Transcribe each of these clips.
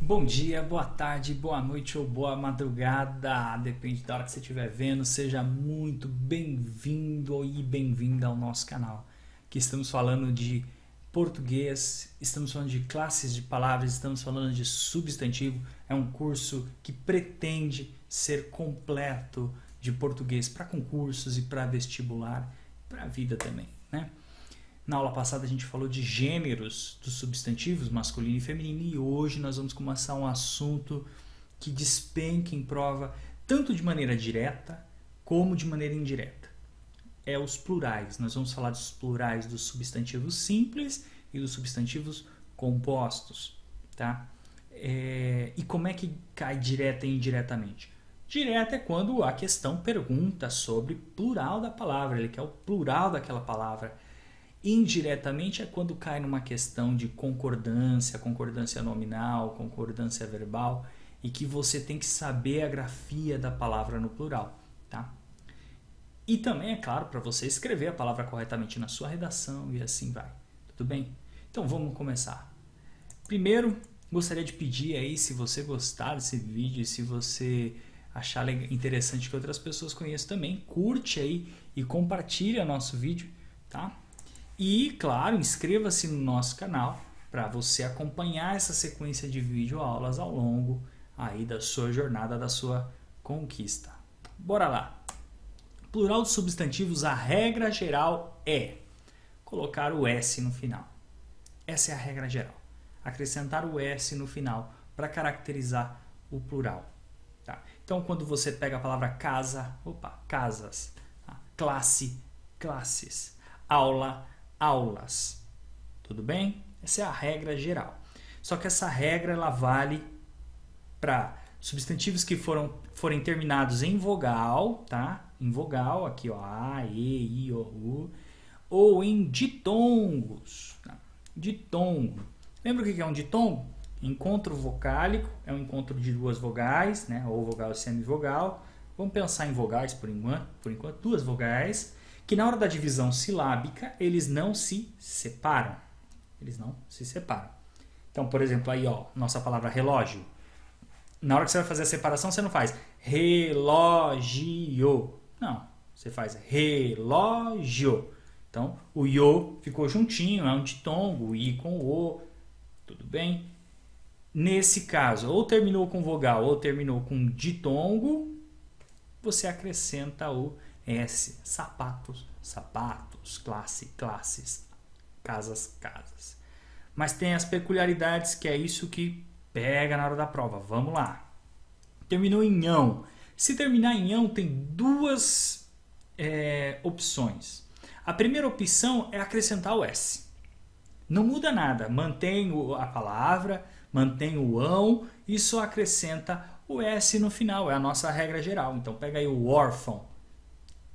Bom dia, boa tarde, boa noite ou boa madrugada, depende da hora que você estiver vendo. Seja muito bem-vindo e bem-vinda ao nosso canal. Aqui estamos falando de português, estamos falando de classes de palavras, estamos falando de substantivo. É um curso que pretende ser completo de português para concursos e para vestibular, para a vida também, né? Na aula passada a gente falou de gêneros dos substantivos, masculino e feminino, e hoje nós vamos começar um assunto que despenca em prova, tanto de maneira direta como de maneira indireta. É os plurais. Nós vamos falar dos plurais dos substantivos simples e dos substantivos compostos, tá? E como é que cai direta e indiretamente? Direta é quando a questão pergunta sobre plural da palavra, ele quer o plural daquela palavra. Indiretamente é quando cai numa questão de concordância, concordância nominal, concordância verbal, e que você tem que saber a grafia da palavra no plural, tá? E também, é claro, para você escrever a palavra corretamente na sua redação e assim vai. Tudo bem? Então vamos começar. Primeiro, gostaria de pedir aí, se você gostar desse vídeo, se você achar interessante que outras pessoas conheçam também, curte aí e compartilha nosso vídeo, tá? E, claro, inscreva-se no nosso canal para você acompanhar essa sequência de videoaulas ao longo aí da sua jornada, da sua conquista. Bora lá! Plural de substantivos, a regra geral é colocar o S no final. Essa é a regra geral. Acrescentar o S no final para caracterizar o plural. Tá? Então, quando você pega a palavra casa, casas, tá? Classe, classes, aula, aulas. Tudo bem? Essa é a regra geral. Só que essa regra ela vale para substantivos que forem terminados em vogal, tá? Em vogal, aqui ó, a, e, i, o, u, ou em ditongos. Tá? Ditongo. Lembra o que é um ditongo? Encontro vocálico, é um encontro de duas vogais, né? Ou vogal e semivogal. Vamos pensar em vogais por enquanto, duas vogais, que na hora da divisão silábica, eles não se separam. Eles não se separam. Então, por exemplo, aí, ó, nossa palavra relógio. Na hora que você vai fazer a separação, você não faz relógio. Não, você faz relógio. Então, o io ficou juntinho, é um ditongo, o i com o o. Tudo bem? Nesse caso, ou terminou com vogal ou terminou com ditongo, você acrescenta o S, sapatos, sapatos, classe, classes, casas, casas. Mas tem as peculiaridades que é isso que pega na hora da prova. Vamos lá. Terminou em ão. Se terminar em ão, tem duas opções. A primeira opção é acrescentar o S. Não muda nada. Mantém a palavra, mantém o ão e só acrescenta o S no final. É a nossa regra geral. Então pega aí o órfão.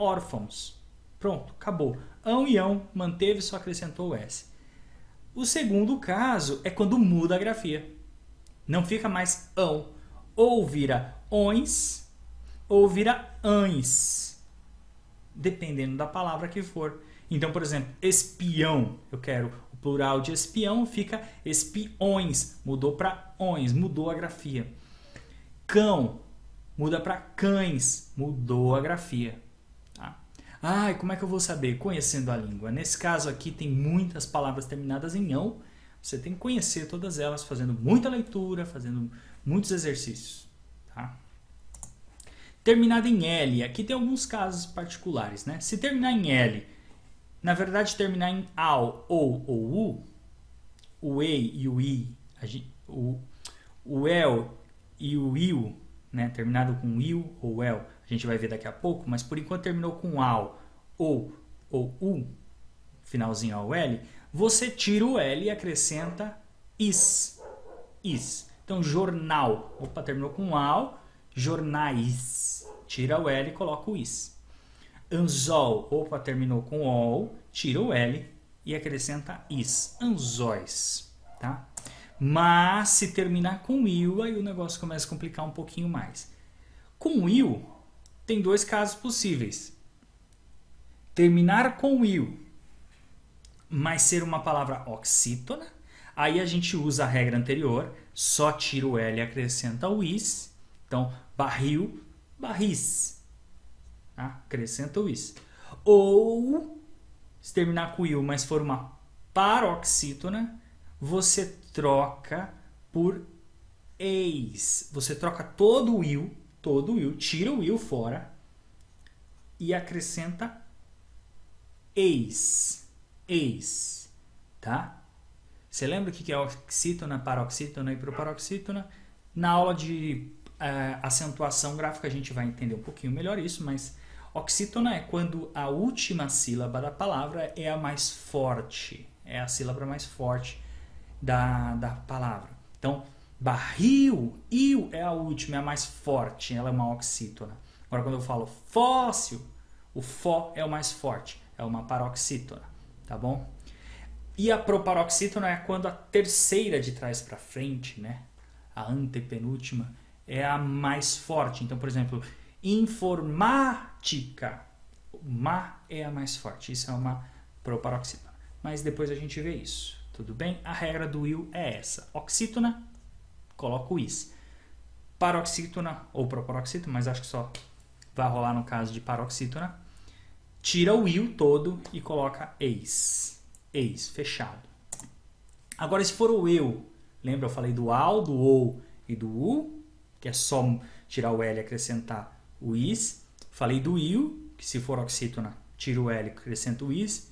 Órfãos. Pronto, acabou. Ão e ão, manteve, só acrescentou o S. O segundo caso é quando muda a grafia. Não fica mais ão. Ou vira ões, ou vira ães. Dependendo da palavra que for. Então, por exemplo, espião. Eu quero o plural de espião, fica espiões. Mudou para ões, mudou a grafia. Cão, muda para cães, mudou a grafia. Ah, e como é que eu vou saber? Conhecendo a língua. Nesse caso aqui tem muitas palavras terminadas em ão. Você tem que conhecer todas elas, fazendo muita leitura, fazendo muitos exercícios. Tá? Terminada em L. Aqui tem alguns casos particulares, né? Se terminar em L, na verdade terminar em ao, ou u, o e e o i, o el e o il, né? Terminado com il ou el, a gente vai ver daqui a pouco, mas por enquanto terminou com ao ou u, finalzinho ao L, você tira o L e acrescenta is. Então, jornal. Opa, terminou com ao, jornais. Tira o L e coloca o is. Anzol. Opa, terminou com ol, tira o L e acrescenta is. Anzóis. Tá? Mas, se terminar com il, aí o negócio começa a complicar um pouquinho mais. Com il, tem dois casos possíveis. Terminar com il, mas ser uma palavra oxítona. Aí a gente usa a regra anterior, só tira o L e acrescenta o is. Então, barril, barris. Tá? Acrescenta o is. Ou, se terminar com il, mas for uma paroxítona, você troca por eis. Você troca todo o il, tira o il fora e acrescenta eis. Eis. Tá? Você lembra o que é oxítona, paroxítona e proparoxítona? Na aula de acentuação gráfica a gente vai entender um pouquinho melhor isso, mas oxítona é quando a última sílaba da palavra é a mais forte, é a sílaba mais forte da palavra. Então, barril, il é a última, é a mais forte, ela é uma oxítona. Agora, quando eu falo fóssil, o fó é o mais forte, é uma paroxítona, tá bom? E a proparoxítona é quando a terceira de trás para frente, né? A antepenúltima, é a mais forte. Então, por exemplo, informática. O ma é a mais forte. Isso é uma proparoxítona. Mas depois a gente vê isso. Tudo bem? A regra do il é essa. Oxítona, coloca o is. Paroxítona ou proparoxítona, mas acho que só vai rolar no caso de paroxítona. Tira o il todo e coloca eis. Eis, fechado. Agora, se for o eu, lembra eu falei do ao, do ou e do u, que é só tirar o L e acrescentar o is. Falei do il, que se for oxítona, tira o L e acrescenta o is.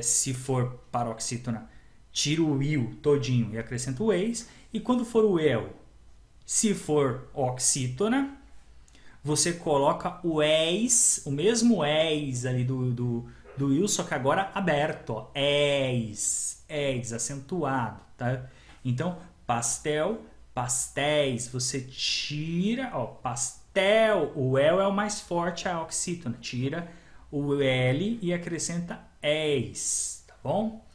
Se for paroxítona, tira o il todinho e acrescenta o eis. E quando for o eu, se for oxítona, você coloca o eis, o mesmo eis ali do il, só que agora aberto, ó, eis, acentuado, tá? Então, pastel, pastéis, você tira, ó, pastel, o el é o mais forte, a oxítona, tira o L e acrescenta eis, tá bom?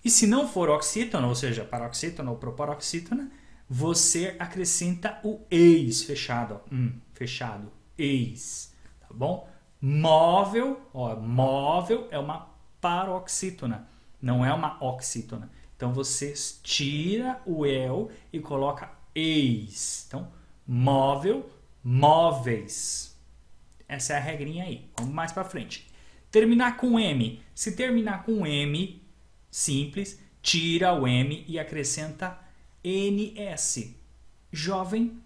E se não for oxítona, ou seja, paroxítona ou proparoxítona, você acrescenta o eis, fechado, ó, fechado, eis, tá bom? Móvel, ó, móvel é uma paroxítona, não é uma oxítona. Então você tira o el e coloca eis. Então, móvel, móveis. Essa é a regrinha aí. Vamos mais para frente. Terminar com M. Se terminar com M, simples, tira o M e acrescenta NS. Jovem,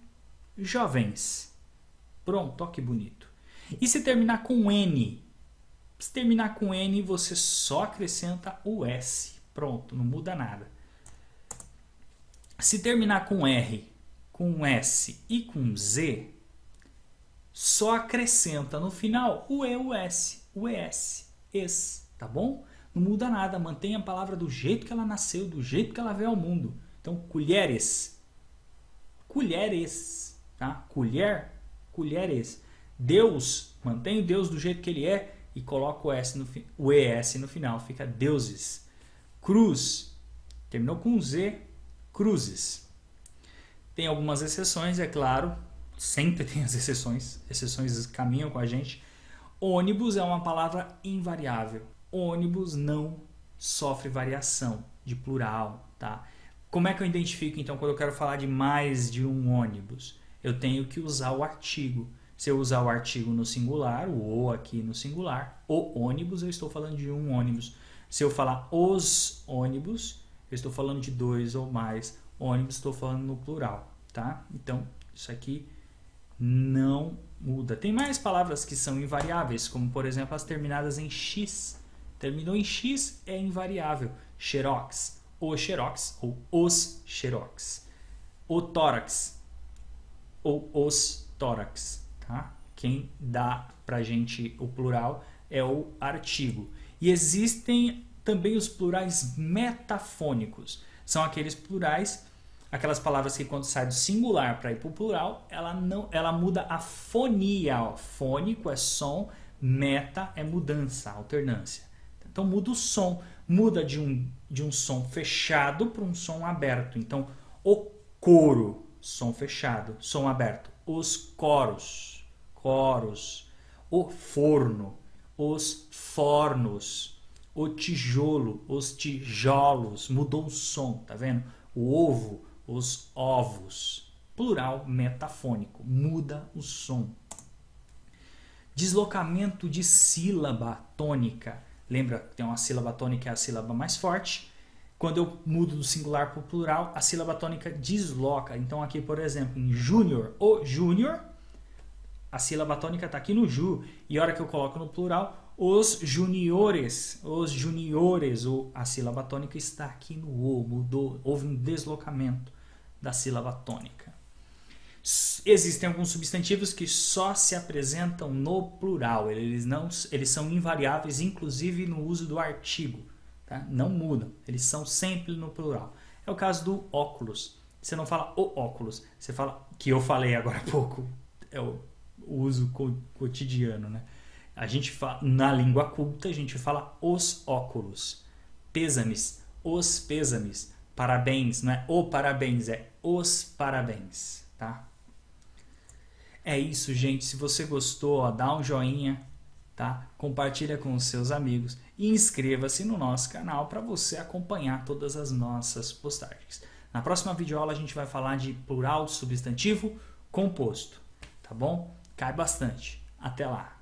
jovens. Pronto, ó que bonito. E se terminar com N? Se terminar com N, você só acrescenta o S. Pronto, não muda nada. Se terminar com R, com S e com Z, só acrescenta no final o E, o S, o ES, es, tá bom? Não muda nada, mantenha a palavra do jeito que ela nasceu, do jeito que ela veio ao mundo. Então, colheres, colheres, tá? Colher, colheres. Deus, mantém o Deus do jeito que ele é e coloca o ES no final, fica deuses. Cruz, terminou com Z, cruzes. Tem algumas exceções, é claro, sempre tem as exceções caminham com a gente. Ônibus é uma palavra invariável. Ônibus não sofre variação de plural, tá? Como é que eu identifico, então, quando eu quero falar de mais de um ônibus? Eu tenho que usar o artigo. Se eu usar o artigo no singular, o aqui no singular, o ônibus, eu estou falando de um ônibus. Se eu falar os ônibus, eu estou falando de dois ou mais ônibus, estou falando no plural, tá? Então, isso aqui não muda. Tem mais palavras que são invariáveis, como, por exemplo, as terminadas em X. Terminou em X, é invariável. Xerox, o xerox ou os xerox. O tórax ou os tórax. Tá? Quem dá pra gente o plural é o artigo. E existem também os plurais metafônicos. São aqueles plurais, aquelas palavras que quando sai do singular para ir para o plural, ela muda a fonia. Ó. Fônico é som, meta é mudança, alternância. Então muda o som, muda de um som fechado para um som aberto. Então o coro, som fechado, som aberto. Os coros, coros. O forno, os fornos. o tijolo, os tijolos, mudou o som, tá vendo? O ovo, os ovos. Plural metafônico, muda o som. Deslocamento de sílaba tônica. Lembra que tem uma sílaba tônica que é a sílaba mais forte. Quando eu mudo do singular para o plural, a sílaba tônica desloca. Então aqui, por exemplo, em júnior, o júnior, a sílaba tônica está aqui no ju. E a hora que eu coloco no plural, os juniores, a sílaba tônica está aqui no o, mudou, houve um deslocamento da sílaba tônica. Existem alguns substantivos que só se apresentam no plural, eles são invariáveis, inclusive no uso do artigo, tá? Não mudam, eles são sempre no plural. É o caso do óculos. Você não fala o óculos, você fala, que eu falei agora há pouco, é o uso cotidiano, né? A gente fala, na língua culta, a gente fala os óculos. Pêsames, os pêsames. Parabéns, não é o parabéns, é os parabéns, tá? É isso, gente. Se você gostou, ó, dá um joinha, tá? Compartilha com os seus amigos e inscreva-se no nosso canal para você acompanhar todas as nossas postagens. Na próxima videoaula a gente vai falar de plural substantivo composto, tá bom? Cai bastante. Até lá!